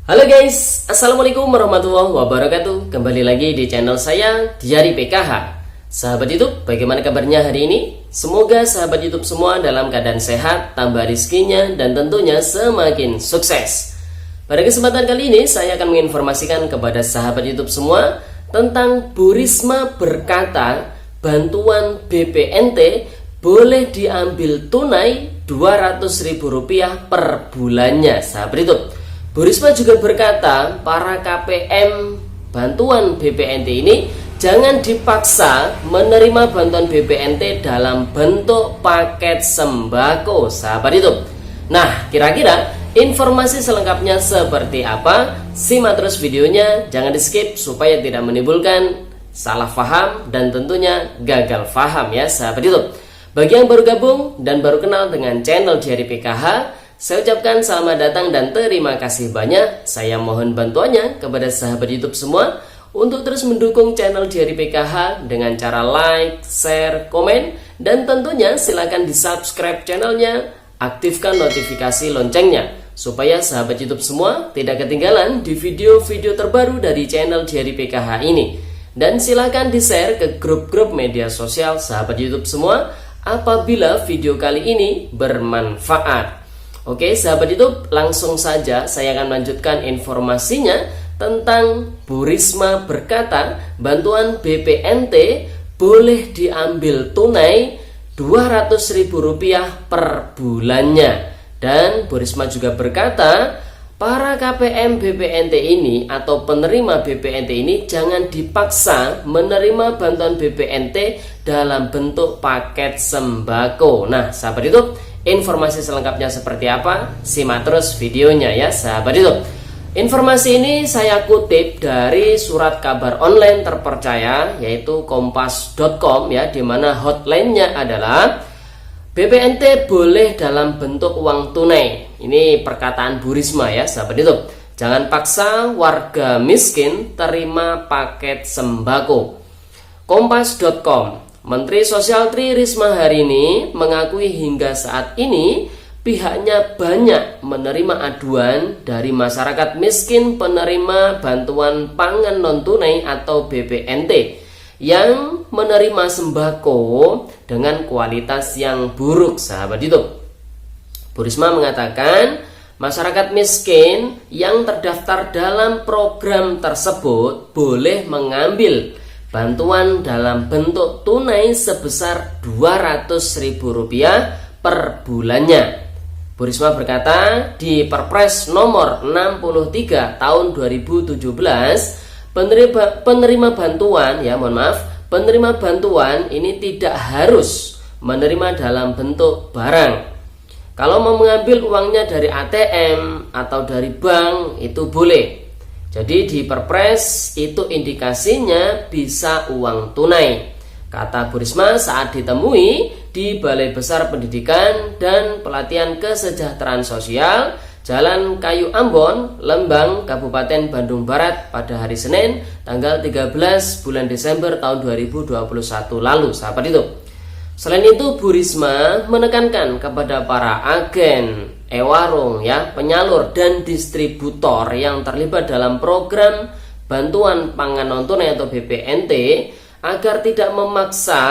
Halo guys, Assalamualaikum warahmatullahi wabarakatuh. Kembali lagi di channel saya, Diari PKH. Sahabat YouTube, bagaimana kabarnya hari ini? Semoga sahabat YouTube semua dalam keadaan sehat, tambah rezekinya, dan tentunya semakin sukses. Pada kesempatan kali ini, saya akan menginformasikan kepada sahabat YouTube semua tentang Bu Risma berkata bantuan BPNT boleh diambil tunai Rp200.000 per bulannya. Sahabat YouTube, Bu Risma juga berkata para KPM bantuan BPNT ini jangan dipaksa menerima bantuan BPNT dalam bentuk paket sembako. Sahabat YouTube, nah kira-kira informasi selengkapnya seperti apa? Simak terus videonya, jangan di skip supaya tidak menimbulkan salah paham dan tentunya gagal paham ya sahabat YouTube. Bagi yang baru gabung dan baru kenal dengan channel Diari PKH, saya ucapkan selamat datang dan terima kasih banyak. Saya mohon bantuannya kepada sahabat YouTube semua untuk terus mendukung channel Diari PKH dengan cara like, share, komen, dan tentunya silakan di subscribe channelnya, aktifkan notifikasi loncengnya supaya sahabat YouTube semua tidak ketinggalan di video-video terbaru dari channel Diari PKH ini. Dan silakan di share ke grup-grup media sosial sahabat YouTube semua apabila video kali ini bermanfaat. Oke sahabat YouTube, langsung saja saya akan melanjutkan informasinya tentang Bu Risma berkata bantuan BPNT boleh diambil tunai Rp200.000 per bulannya. Dan Bu Risma juga berkata para KPM BPNT ini atau penerima BPNT ini jangan dipaksa menerima bantuan BPNT dalam bentuk paket sembako. Nah sahabat YouTube, informasi selengkapnya seperti apa? Simak terus videonya ya sahabat YouTube. Informasi ini saya kutip dari surat kabar online terpercaya yaitu kompas.com ya, di mana hotline-nya adalah BPNT boleh dalam bentuk uang tunai. Ini perkataan Bu Risma ya sahabat YouTube. Jangan paksa warga miskin terima paket sembako. Kompas.com, Menteri Sosial Tri Risma hari ini mengakui hingga saat ini pihaknya banyak menerima aduan dari masyarakat miskin penerima bantuan pangan non-tunai atau BPNT yang menerima sembako dengan kualitas yang buruk sahabat YouTube. Bu Risma mengatakan masyarakat miskin yang terdaftar dalam program tersebut boleh mengambil bantuan dalam bentuk tunai sebesar Rp200.000 per bulannya. Bu Risma berkata di Perpres nomor 63 tahun 2017 penerima bantuan penerima bantuan ini tidak harus menerima dalam bentuk barang. Kalau mau mengambil uangnya dari ATM atau dari bank itu boleh. Jadi di Perpres itu indikasinya bisa uang tunai. Kata Bu Risma saat ditemui di Balai Besar Pendidikan dan Pelatihan Kesejahteraan Sosial Jalan Kayu Ambon, Lembang, Kabupaten Bandung Barat pada hari Senin tanggal 13 bulan Desember tahun 2021 lalu sahabat itu. Selain itu Bu Risma menekankan kepada para agen e-warung ya, penyalur dan distributor yang terlibat dalam program bantuan pangan non-tunai atau BPNT agar tidak memaksa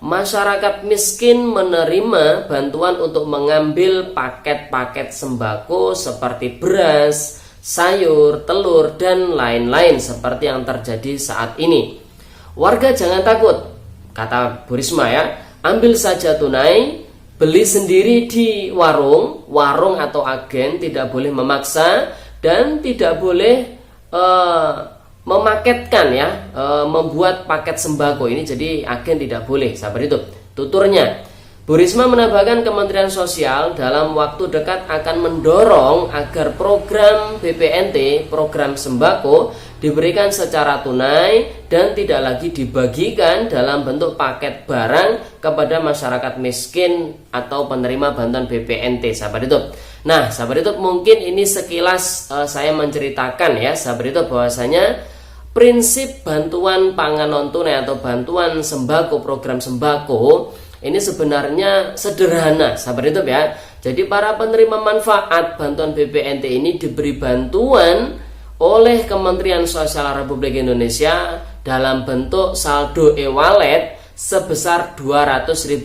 masyarakat miskin menerima bantuan untuk mengambil paket-paket sembako seperti beras, sayur, telur, dan lain-lain seperti yang terjadi saat ini. Warga jangan takut, kata Bu Risma ya, ambil saja tunai, beli sendiri di warung atau agen, tidak boleh memaksa dan tidak boleh memaketkan ya, membuat paket sembako ini. Jadi agen tidak boleh sahabat itu tuturnya. Bu Risma menambahkan Kementerian Sosial dalam waktu dekat akan mendorong agar program BPNT, program sembako diberikan secara tunai dan tidak lagi dibagikan dalam bentuk paket barang kepada masyarakat miskin atau penerima bantuan BPNT sahabat itu. Nah sahabat itu mungkin ini sekilas saya menceritakan ya sahabat itu bahwasanya prinsip bantuan pangan non tunai atau bantuan sembako, program sembako ini sebenarnya sederhana sahabat YouTube ya. Jadi para penerima manfaat bantuan BPNT ini diberi bantuan oleh Kementerian Sosial Republik Indonesia dalam bentuk saldo e-wallet sebesar Rp200.000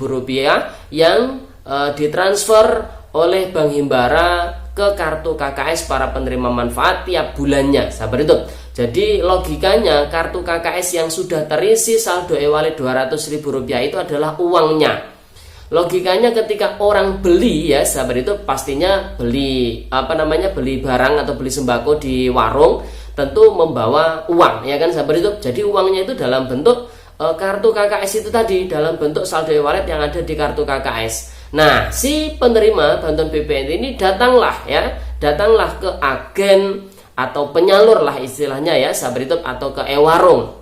yang ditransfer oleh Bank Himbara ke kartu KKS para penerima manfaat tiap bulannya, sahabat YouTube. Jadi logikanya kartu KKS yang sudah terisi saldo e-wallet Rp200.000 itu adalah uangnya. Logikanya ketika orang beli ya sahabat itu pastinya beli beli barang atau beli sembako di warung tentu membawa uang ya kan sahabat itu. Jadi uangnya itu dalam bentuk kartu KKS itu tadi, dalam bentuk saldo e-wallet yang ada di kartu KKS. Nah, si penerima bantuan BPNT ini datanglah ke agen atau penyalur lah istilahnya ya sahabat itu, atau ke e-warung,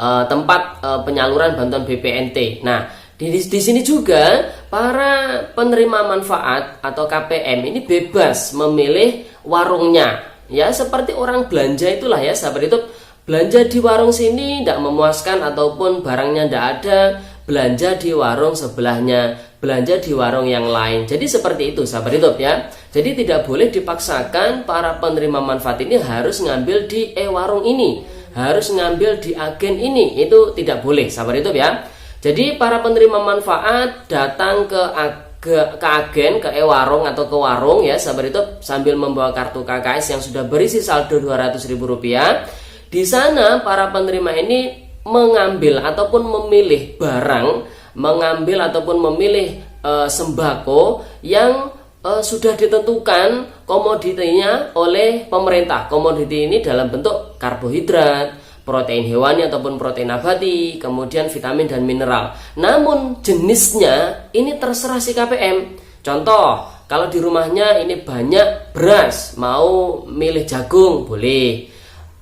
tempat penyaluran bantuan BPNT. Nah, di sini juga para penerima manfaat atau KPM ini bebas memilih warungnya. Ya, seperti orang belanja itulah ya sahabat itu. Belanja di warung sini tidak memuaskan ataupun barangnya tidak ada, belanja di warung sebelahnya, belanja di warung yang lain. Jadi seperti itu sahabat YouTube ya. Jadi tidak boleh dipaksakan para penerima manfaat ini harus ngambil di e-warung ini, harus ngambil di agen ini. Itu tidak boleh sahabat YouTube ya. Jadi para penerima manfaat datang ke agen, ke e-warung atau ke warung ya sahabat YouTube sambil membawa kartu KKS yang sudah berisi saldo Rp200.000. Di sana para penerima ini mengambil ataupun memilih barang, mengambil ataupun memilih sembako yang sudah ditentukan komoditinya oleh pemerintah. Komoditi ini dalam bentuk karbohidrat, protein hewani ataupun protein nabati, kemudian vitamin dan mineral. Namun jenisnya ini terserah si KPM. Contoh, kalau di rumahnya ini banyak beras, mau milih jagung boleh.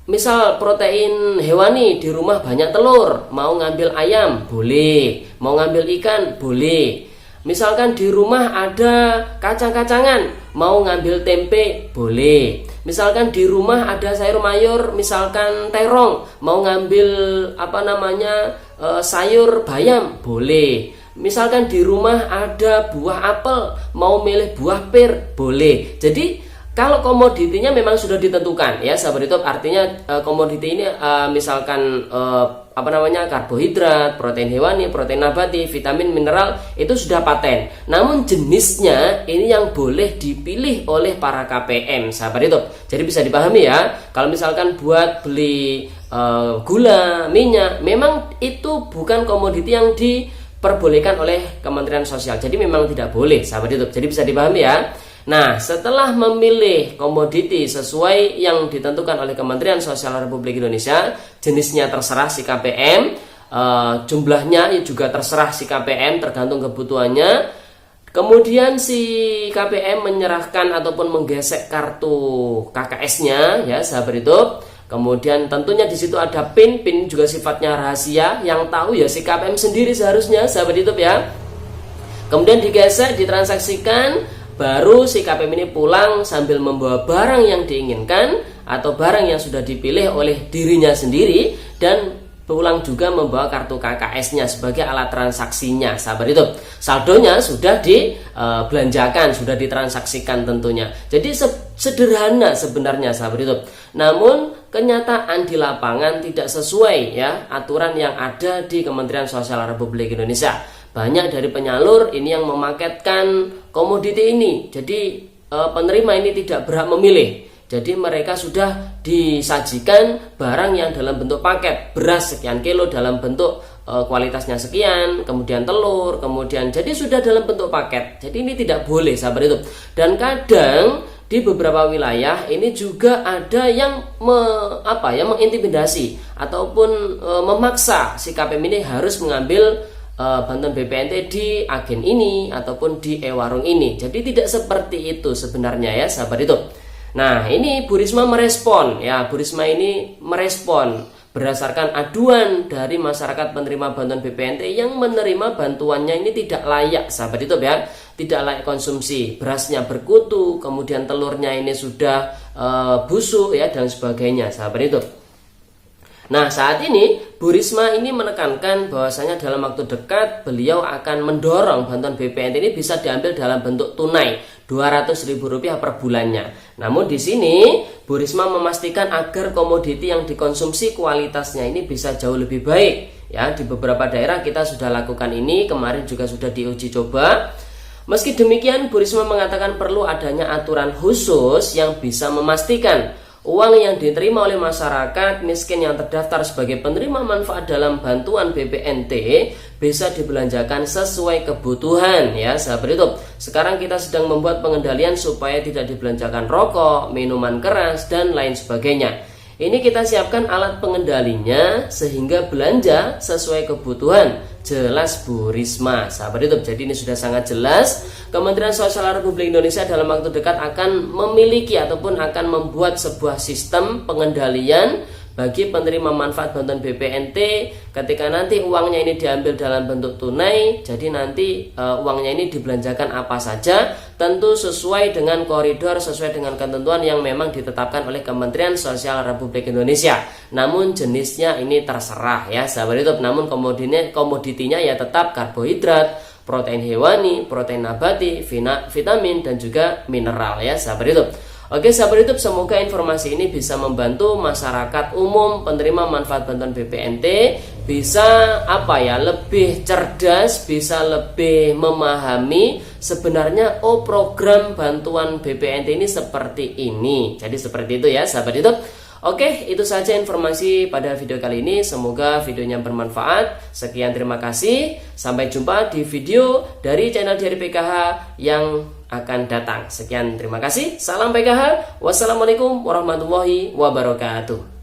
Misal protein hewani, di rumah banyak telur, mau ngambil ayam boleh, mau ngambil ikan boleh. Misalkan di rumah ada kacang-kacangan, mau ngambil tempe boleh. Misalkan di rumah ada sayur mayur, misalkan terong, mau ngambil sayur bayam boleh. Misalkan di rumah ada buah apel, mau milih buah pir boleh. Jadi kalau komoditinya memang sudah ditentukan ya sahabat YouTube, artinya komoditi ini misalkan karbohidrat, protein hewani, protein nabati, vitamin, mineral itu sudah paten. Namun jenisnya ini yang boleh dipilih oleh para KPM sahabat YouTube. Jadi bisa dipahami ya. Kalau misalkan buat beli gula, minyak, memang itu bukan komoditi yang diperbolehkan oleh Kementerian Sosial. Jadi memang tidak boleh sahabat YouTube. Jadi bisa dipahami ya. Nah, setelah memilih komoditi sesuai yang ditentukan oleh Kementerian Sosial Republik Indonesia, jenisnya terserah si KPM, jumlahnya juga terserah si KPM tergantung kebutuhannya. Kemudian si KPM menyerahkan ataupun menggesek kartu KKS-nya ya sahabat itu. Kemudian tentunya di situ ada PIN juga sifatnya rahasia, yang tahu ya si KPM sendiri seharusnya sahabat itu ya. Kemudian digesek, ditransaksikan. Baru si KPM ini pulang sambil membawa barang yang diinginkan atau barang yang sudah dipilih oleh dirinya sendiri, dan pulang juga membawa kartu KKS-nya sebagai alat transaksinya sahabat itu. Saldonya sudah dibelanjakan, sudah ditransaksikan tentunya. Jadi sederhana sebenarnya sahabat itu. Namun kenyataan di lapangan tidak sesuai ya aturan yang ada di Kementerian Sosial Republik Indonesia. Banyak dari penyalur ini yang memaketkan komoditi ini. Jadi penerima ini tidak berhak memilih. Jadi mereka sudah disajikan barang yang dalam bentuk paket, beras sekian kilo dalam bentuk kualitasnya sekian, kemudian telur, kemudian jadi sudah dalam bentuk paket. Jadi ini tidak boleh sahabat itu. Dan kadang di beberapa wilayah ini juga ada yang mengintimidasi ataupun memaksa si KPM ini harus mengambil bantuan BPNT di agen ini ataupun di e-warung ini. Jadi tidak seperti itu sebenarnya ya sahabat itu. Nah, ini Bu Risma merespon ya. Bu Risma ini merespon berdasarkan aduan dari masyarakat penerima bantuan BPNT yang menerima bantuannya ini tidak layak sahabat itu ya. Tidak layak konsumsi, berasnya berkutu, kemudian telurnya ini sudah busuk ya dan sebagainya sahabat itu. Nah, saat ini Bu Risma ini menekankan bahwasanya dalam waktu dekat beliau akan mendorong bantuan BPNT ini bisa diambil dalam bentuk tunai Rp200.000 per bulannya. Namun di sini Bu Risma memastikan agar komoditi yang dikonsumsi kualitasnya ini bisa jauh lebih baik. Ya, di beberapa daerah kita sudah lakukan ini, kemarin juga sudah diuji coba. Meski demikian, Bu Risma mengatakan perlu adanya aturan khusus yang bisa memastikan uang yang diterima oleh masyarakat miskin yang terdaftar sebagai penerima manfaat dalam bantuan BPNT bisa dibelanjakan sesuai kebutuhan, ya sahabat YouTube. Sekarang kita sedang membuat pengendalian supaya tidak dibelanjakan rokok, minuman keras, dan lain sebagainya. Ini kita siapkan alat pengendalinya sehingga belanja sesuai kebutuhan. Jelas Bu Risma, sahabat YouTube. Jadi ini sudah sangat jelas. Kementerian Sosial Republik Indonesia dalam waktu dekat akan memiliki ataupun akan membuat sebuah sistem pengendalian bagi penerima manfaat bantuan BPNT ketika nanti uangnya ini diambil dalam bentuk tunai. Jadi nanti uangnya ini dibelanjakan apa saja, tentu sesuai dengan koridor, sesuai dengan ketentuan yang memang ditetapkan oleh Kementerian Sosial Republik Indonesia. Namun jenisnya ini terserah, ya sahabat YouTube. Namun komoditinya ya tetap karbohidrat, protein hewani, protein nabati, vitamin, dan juga mineral, ya sahabat YouTube. Oke sahabat YouTube, semoga informasi ini bisa membantu masyarakat umum penerima manfaat bantuan BPNT bisa lebih cerdas, bisa lebih memahami sebenarnya program bantuan BPNT ini seperti ini. Jadi seperti itu, ya sahabat YouTube. Oke, itu saja informasi pada video kali ini. Semoga videonya bermanfaat. Sekian, terima kasih. Sampai jumpa di video dari channel Diari PKH yang akan datang. Sekian, terima kasih. Salam PKH. Wassalamualaikum warahmatullahi wabarakatuh.